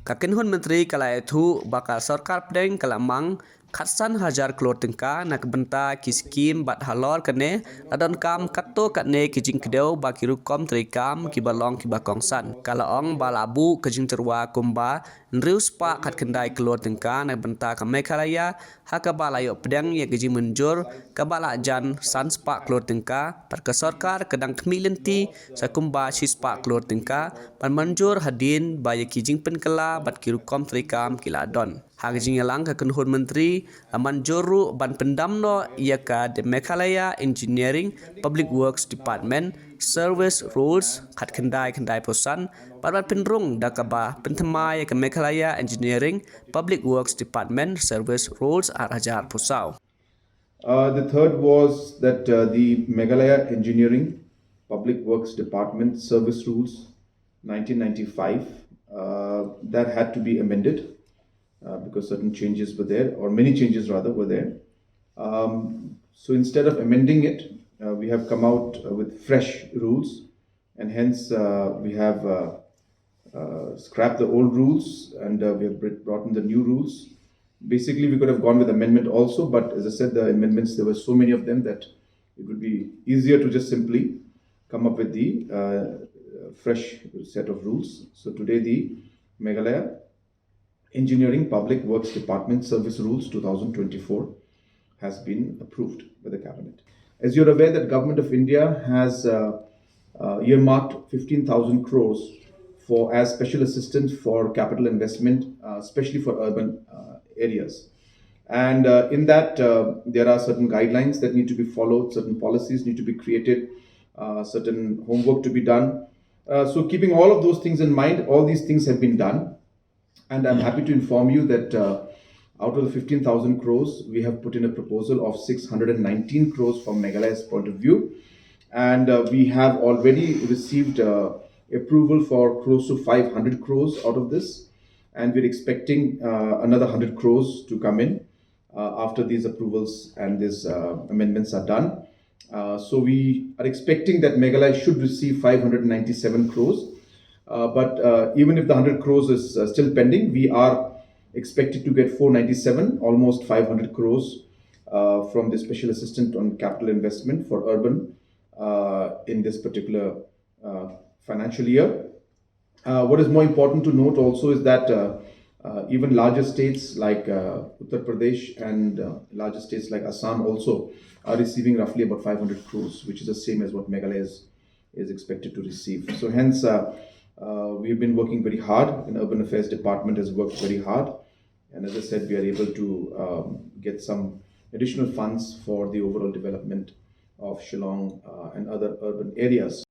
Kakin Hun Menteri kala itu bakal Sorkar Pdeng kala mang khatsan hajar Klur tengka nak Bynta ki Skhim bat halor kene adon kam katto katne ki jing kedeu ba ki rukom trikam ki balong ki bakongsan kala ong balabu ke jing Tyrwa Kumba nrius pa kat kendai Klur tengka nak Bynta ka Meghalaya haka balayo Pdeng ya ki jing menjur ka bala jan sans pa Klur tengka par ke Sorkar kedang kemilenti sa Kumba sis pa Klur tengka pan menjur hadin ba ya ki jing penkela bat ki rukom trikam ki ladon hang jing yalang ka Hun Menteri aman joru ban pendamno ia ka de Meghalaya Engineering Public Works Department Service Rules khat kendai posan parbat penrung dakaba penthema ia ka Meghalaya Engineering Public Works Department Service Rules arajar pusau. The third was that the Meghalaya Engineering Public Works Department Service Rules 1995 that had to be amended. Because certain changes were there, or many changes rather were there. So instead of amending it, we have come out with fresh rules, and hence we have scrapped the old rules and we have brought in the new rules. Basically, we could have gone with amendment also, but as I said, the amendments, there were so many of them that it would be easier to just simply come up with the fresh set of rules. So today, the Meghalaya Engineering Public Works Department Service Rules 2024 has been approved by the Cabinet. As you're aware that Government of India has earmarked 15,000 crores for as special assistance for capital investment, especially for urban areas. And in that, there are certain guidelines that need to be followed, certain policies need to be created, certain homework to be done. So keeping all of those things in mind, all these things have been done. And I'm happy to inform you that out of the 15,000 crores, we have put in a proposal of 619 crores from Meghalaya's point of view. And we have already received approval for close to 500 crores out of this. And we're expecting another 100 crores to come in after these approvals and these amendments are done. So we are expecting that Meghalaya should receive 597 crores. But even if the 100 crores is still pending, we are expected to get 497, almost 500 crores from the Special Assistant on Capital Investment for Urban in this particular financial year. What is more important to note also is that even larger states like Uttar Pradesh and larger states like Assam also are receiving roughly about 500 crores, which is the same as what Meghalaya is expected to receive. So hence, we've been working very hard, and Urban Affairs Department has worked very hard. And as I said, we are able to get some additional funds for the overall development of Shillong and other urban areas.